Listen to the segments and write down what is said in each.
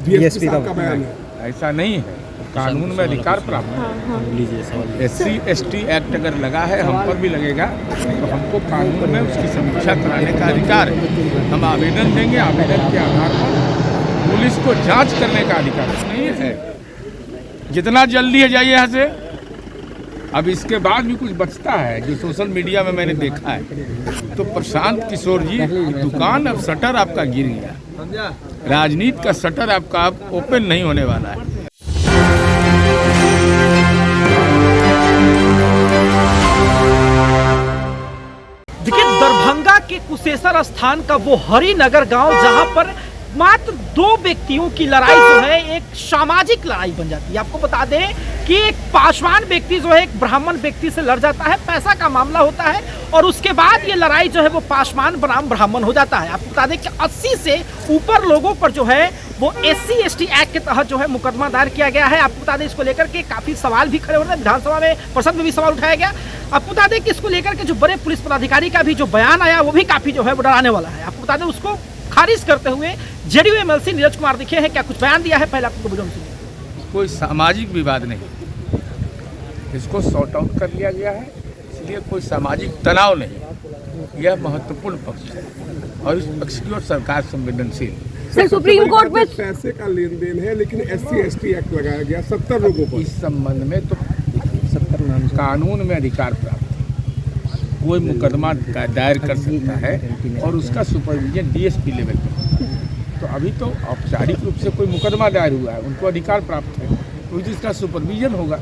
DSP साहब का बयान है। ऐसा नहीं है, कानून में अधिकार प्राप्त है। SC/ST एक्ट अगर लगा है, हम पर भी लगेगा, तो हमको कानून में उसकी समीक्षा कराने का अधिकार है। हम आवेदन देंगे, आवेदन के आधार पर पुलिस को जांच करने का अधिकार नहीं है। जितना जल्दी है जाइए यहाँ से। अब इसके बाद भी कुछ बचता है जो सोशल मीडिया में मैंने देखा है, तो प्रशांत किशोर जी दुकान, अब शटर आपका गिर गया, राजनीति का शटर आपका अब ओपन नहीं होने वाला है। देखिए, दरभंगा के कुशेश्वर स्थान का वो हरिनगर गांव, जहां पर मात्र 2 व्यक्तियों की लड़ाई जो है एक सामाजिक लड़ाई बन जाती है। आपको बता दें कि एक पासवान व्यक्ति जो है एक ब्राह्मण व्यक्ति से लड़ जाता है, पैसा का मामला होता है, और उसके बाद ये लड़ाई जो है वो पासवान बनाम ब्राह्मण हो जाता है। आपको बता दें कि 80 से ऊपर लोगों पर जो है वो SC/ST एक्ट के तहत जो है मुकदमा दायर किया गया है। आपको बता दें इसको लेकर के काफी सवाल भी खड़े हो रहे हैं, विधानसभा में परिषद में भी सवाल उठाया गया। आपको बता दें कि इसको लेकर के जो बड़े पुलिस पदाधिकारी का भी जो बयान आया वो भी काफी जो है वो डराने वाला है। आपको बता दें उसको खारिज करते हुए JDU MLC नीरज कुमार दिखे हैं, क्या कुछ बयान दिया है, पहले आपको बुजुर्ग सुनिए। कोई सामाजिक विवाद नहीं, इसको सॉर्ट आउट कर लिया गया है, इसलिए कोई सामाजिक तनाव नहीं। यह महत्वपूर्ण पक्ष है और इस पक्ष की ओर सरकार संवेदनशील। सर, सुप्रीम कोर्ट में पैसे का लेन देन है, लेकिन SC/ST एक्ट लगाया गया 70 लोगों पर। इस संबंध में तो कानून में अधिकार प्राप्त है, कोई मुकदमा दायर कर सकता है और उसका सुपरविजन DSP लेवल पर। तो अभी तो औपचारिक रूप से कोई मुकदमा दायर हुआ है, उनको अधिकार प्राप्त है, तो इसका सुपरविजन होगा।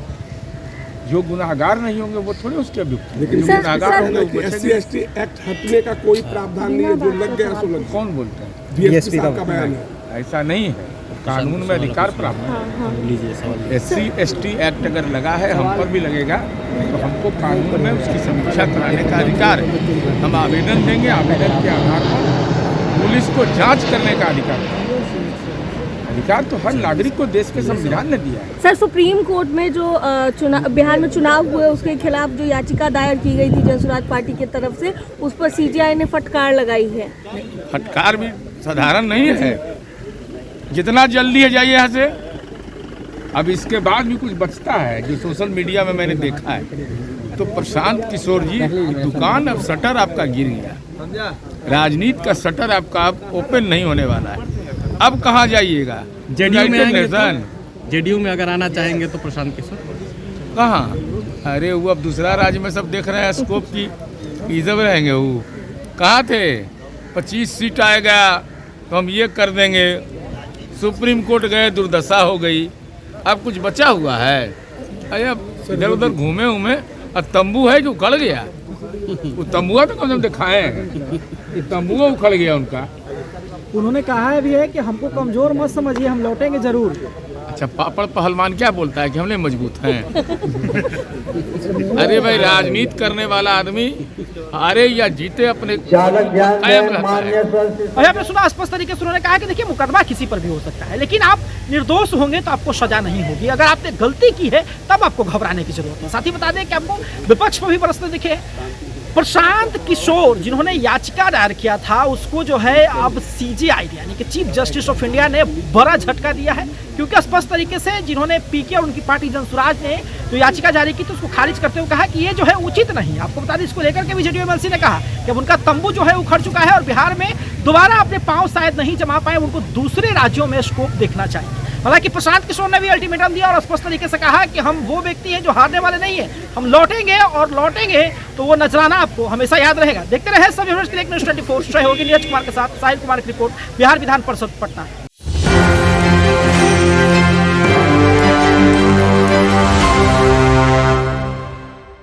जो गुनाहगार नहीं होंगे वो थोड़े उसके अभियुक्त, लेकिन जो गुनाहगार होंगे वो SC/ST एक्ट हटने का कोई प्रावधान नहीं है, जो लग गया सो लग। कौन बोलता है? DSP साहब का बयान है। ऐसा नहीं है, कानून में अधिकार प्राप्त है। SC/ST एक्ट अगर लगा है, हम पर भी लगेगा, तो हमको कानून में उसकी समीक्षा कराने का अधिकार है। हम आवेदन देंगे, आवेदन के आधार पर पुलिस को जांच करने का अधिकार है। अधिकार तो हर नागरिक को देश के संविधान ने दिया है। सर, सुप्रीम कोर्ट में जो बिहार में चुनाव हुए उसके खिलाफ जो याचिका दायर की गई थी जनसुराज पार्टी की तरफ से, उस पर CGI ने फटकार लगाई है। फटकार भी साधारण नहीं है, जितना जल्दी है जाइए यहाँ से। अब इसके बाद भी कुछ बचता है जो सोशल मीडिया में मैंने देखा है, तो प्रशांत किशोर जी दुकान, अब शटर आपका गिर गया, राजनीति का शटर आपका अब ओपन नहीं होने वाला है। अब कहाँ जाइएगा? JDU में अगर आना चाहेंगे तो प्रशांत किशोर कहाँ? अरे वो अब दूसरा राज्य में सब देख रहे हैं, स्कोप की इज्जत रहेंगे। वो कहाँ थे? 25 सीट आएगा तो हम ये कर देंगे। सुप्रीम कोर्ट गए, दुर्दशा हो गई। अब कुछ बचा हुआ है? अरे अब इधर उधर घूमे और तंबू है जो उखड़ गया। वो तंबुआ तो कम से कम दिखाए हैं, तंबुआ उखड़ गया उनका। उन्होंने कहा भी है कि हमको कमजोर मत समझिए, हम लौटेंगे जरूर। अच्छा, पापड़ पहलवान क्या बोलता है कि हमने मजबूत हैं? अरे भाई, राजनीति करने वाला आदमी हारे या जीते अपने कायम रहता है। और आपने सुना स्पष्ट तरीके से उन्होंने कहा कि देखिए, मुकदमा किसी पर भी हो सकता है, लेकिन आप निर्दोष होंगे तो आपको सजा नहीं होगी। अगर आपने गलती की है तब आपको घबराने की जरूरत है। साथ ही बता दें कि आपको विपक्ष पर भी बरसते दिखे प्रशांत किशोर, जिन्होंने याचिका दायर किया था, उसको जो है अब CGI यानी कि चीफ जस्टिस ऑफ इंडिया ने बड़ा झटका दिया है, क्योंकि स्पष्ट तरीके से जिन्होंने PK और उनकी पार्टी जनसुराज ने जो याचिका जारी की थी उसको खारिज करते हुए कहा कि ये जो है उचित नहीं। आपको बता दें इसको लेकर के भी JDU MLC ने कहा कि अब उनका तंबू जो है उखड़ चुका है और बिहार में दोबारा अपने पांव शायद नहीं जमा पाए, उनको दूसरे राज्यों में स्कोप देखना चाहिए। हालांकि प्रशांत किशोर ने भी अल्टीमेटम दिया और स्पष्ट तरीके से कहा कि हम वो व्यक्ति हैं जो हारने वाले नहीं है, हम लौटेंगे और लौटेंगे तो वो नजराना आपको हमेशा याद रहेगा। देखते रहे सब न्यूज़ 24 सहयोगी नीरज कुमार के साथ साहिल कुमार की रिपोर्ट, बिहार विधान परिषद, पटना।